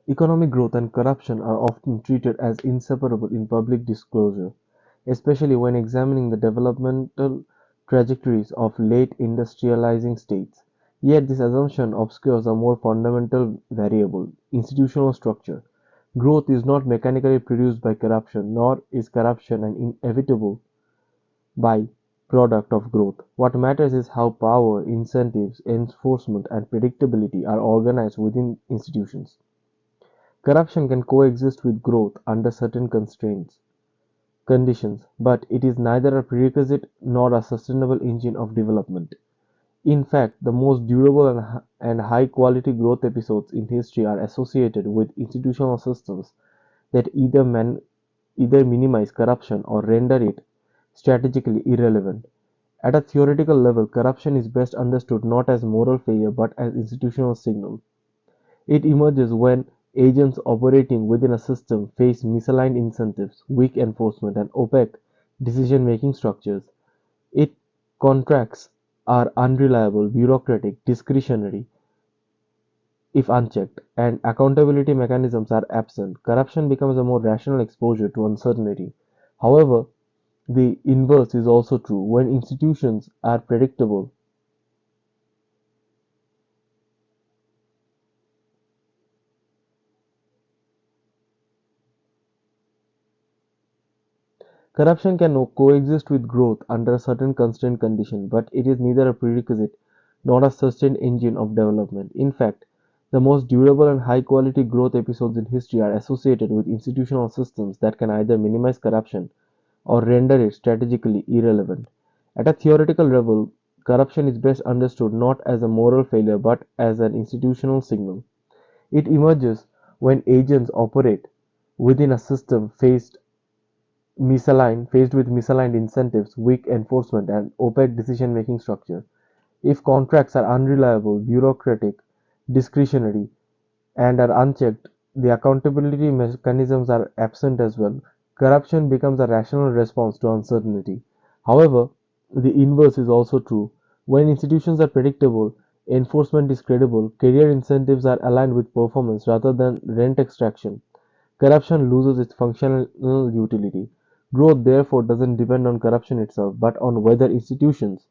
Economic growth and corruption are often treated as inseparable in public disclosure, especially when examining the developmental trajectories of late industrializing states. Yet this assumption obscures a more fundamental variable: institutional structure. Growth is not mechanically produced by corruption, nor is corruption an inevitable by-product of growth. What matters is how power, incentives, enforcement, and predictability are organized within institutions. Corruption can coexist with growth under certain conditions, but it is neither a prerequisite nor a sustainable engine of development. In fact, the most durable and high-quality growth episodes in history are associated with institutional systems that either minimize corruption or render it strategically irrelevant. At a theoretical level, corruption is best understood not as moral failure but as institutional signal. It emerges when agents operating within a system face misaligned incentives, weak enforcement, and opaque decision-making structures. Its contracts are unreliable, bureaucratic, discretionary if unchecked, and accountability mechanisms are absent. Corruption becomes a more rational exposure to uncertainty. However, the inverse is also true. When institutions are predictable, corruption can coexist with growth under a certain constraint condition, but it is neither a prerequisite nor a sustained engine of development. In fact, the most durable and high quality growth episodes in history are associated with institutional systems that can either minimize corruption or render it strategically irrelevant. At a theoretical level, corruption is best understood not as a moral failure but as an institutional signal. It emerges when agents operate within a system faced with misaligned incentives, weak enforcement, and opaque decision-making structure. If contracts are unreliable, bureaucratic, discretionary, and are unchecked, the accountability mechanisms are absent as well. Corruption becomes a rational response to uncertainty. However, the inverse is also true. When institutions are predictable, enforcement is credible, career incentives are aligned with performance rather than rent extraction, corruption loses its functional utility. Growth therefore doesn't depend on corruption itself, but on whether institutions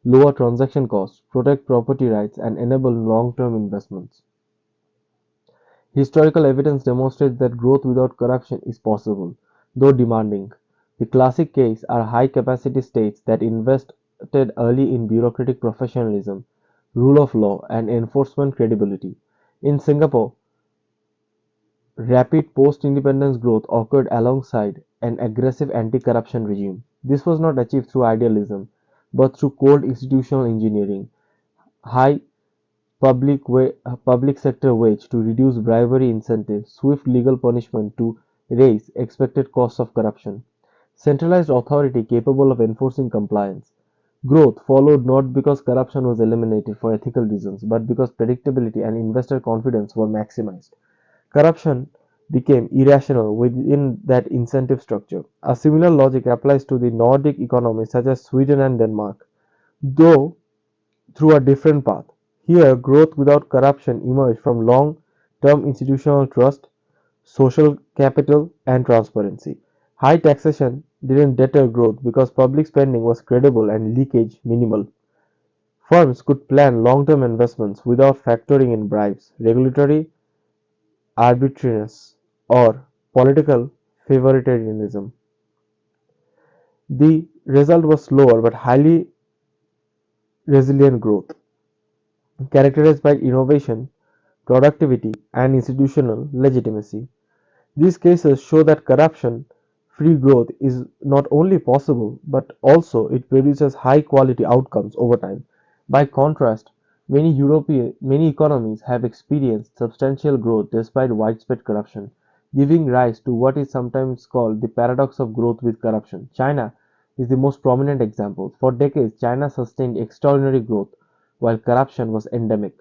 lower transaction costs, protect property rights, and enable long-term investments. Historical evidence demonstrates that growth without corruption is possible, though demanding. The classic case are high-capacity states that invested early in bureaucratic professionalism, rule of law, and enforcement credibility. In Singapore, rapid post-independence growth occurred alongside an aggressive anti-corruption regime. This was not achieved through idealism, but through cold institutional engineering, high public sector wage to reduce bribery incentives, swift legal punishment to raise expected costs of corruption, centralized authority capable of enforcing compliance. Growth followed not because corruption was eliminated for ethical reasons, but because predictability and investor confidence were maximized. Corruption became irrational within that incentive structure. A similar logic applies to the Nordic economies such as Sweden and Denmark, though through a different path. Here, growth without corruption emerged from long term institutional trust, social capital, and transparency. High taxation didn't deter growth because public spending was credible and leakage minimal. Firms could plan long term investments without factoring in bribes, regulatory arbitrariness, or political favoritarianism. The result was slower but highly resilient growth, characterized by innovation, productivity, and institutional legitimacy. These cases show that corruption-free growth is not only possible, but also it produces high-quality outcomes over time. By contrast, many economies have experienced substantial growth despite widespread corruption, giving rise to what is sometimes called the paradox of growth with corruption. China is the most prominent example. For decades, China sustained extraordinary growth while corruption was endemic.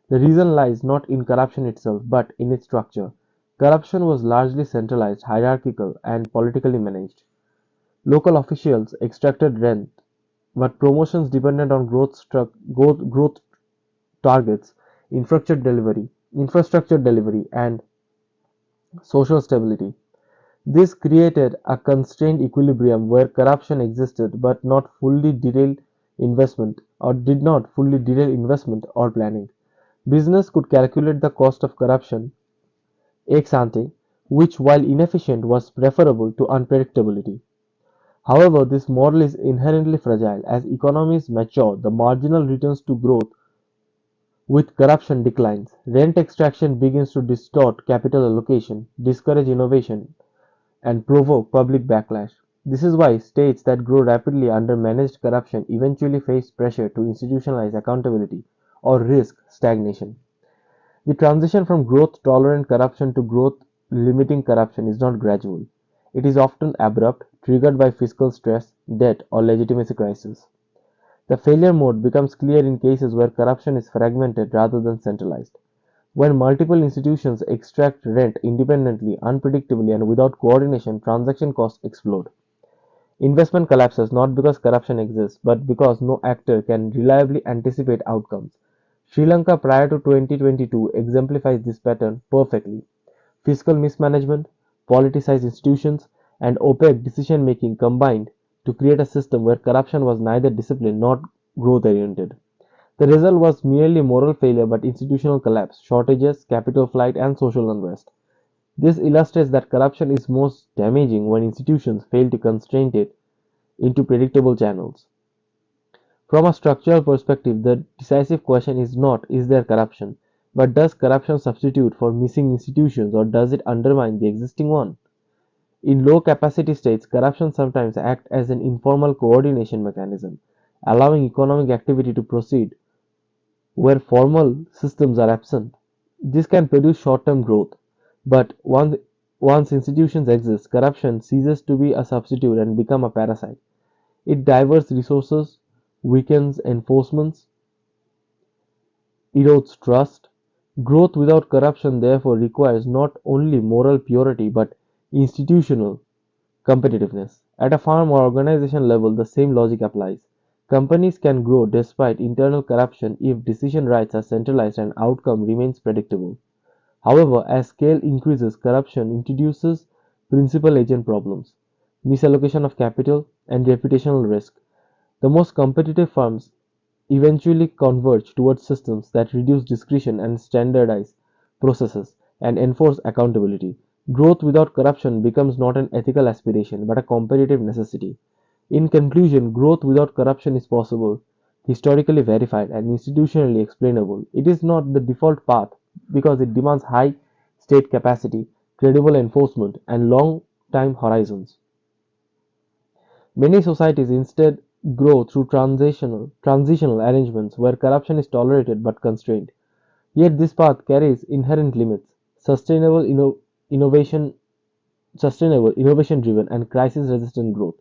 The reason lies not in corruption itself, but in its structure. Corruption was largely centralized, hierarchical, and politically managed. Local officials extracted rent, but promotions depended on growth targets, infrastructure delivery, and Social stability. This created a constrained equilibrium where corruption existed but not fully derailed investment or did not fully derail investment or planning. Business could calculate the cost of corruption ex ante, which while inefficient was preferable to unpredictability. However, this model is inherently fragile. As economies mature, the marginal returns to growth with corruption declines. Rent extraction begins to distort capital allocation, discourage innovation, and provoke public backlash. This is why states that grow rapidly under managed corruption eventually face pressure to institutionalize accountability or risk stagnation. The transition from growth tolerant corruption to growth limiting corruption is not gradual. It is often abrupt, triggered by fiscal stress, debt, or legitimacy crisis. The failure mode becomes clear in cases where corruption is fragmented rather than centralized. When multiple institutions extract rent independently, unpredictably, and without coordination, transaction costs explode. Investment collapses not because corruption exists, but because no actor can reliably anticipate outcomes. Sri Lanka prior to 2022 exemplifies this pattern perfectly. Fiscal mismanagement, politicized institutions, and opaque decision making combined to create a system where corruption was neither disciplined nor growth oriented. The result was merely moral failure but institutional collapse, shortages, capital flight, and social unrest. This illustrates that corruption is most damaging when institutions fail to constrain it into predictable channels. From a structural perspective, the decisive question is not is there corruption, but does corruption substitute for missing institutions or does it undermine the existing one? In low capacity states, corruption sometimes acts as an informal coordination mechanism, allowing economic activity to proceed where formal systems are absent. This can produce short term growth, but once institutions exist, corruption ceases to be a substitute and become a parasite. It diverts resources, weakens enforcements, erodes trust. Growth without corruption therefore requires not only moral purity but institutional competitiveness. At a firm or organization level, the same logic applies. Companies can grow despite internal corruption if decision rights are centralized and outcome remains predictable. However, as scale increases, corruption introduces principal agent problems, misallocation of capital, and reputational risk. The most competitive firms eventually converge towards systems that reduce discretion and standardize processes and enforce accountability. Growth without corruption becomes not an ethical aspiration but a competitive necessity. In conclusion, growth without corruption is possible, historically verified, and institutionally explainable. It is not the default path because it demands high state capacity, credible enforcement, and long time horizons. Many societies instead grow through transitional arrangements where corruption is tolerated but constrained. Yet this path carries inherent limits. Innovation, innovation driven, and crisis resistant growth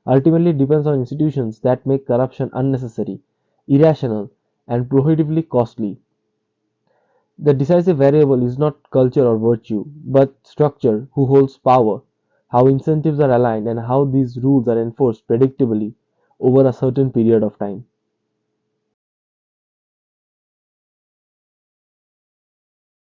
ultimately depends on institutions that make corruption unnecessary, irrational, and prohibitively costly. The decisive variable is not culture or virtue, but structure, who holds power, how incentives are aligned, and how these rules are enforced predictably over a certain period of time.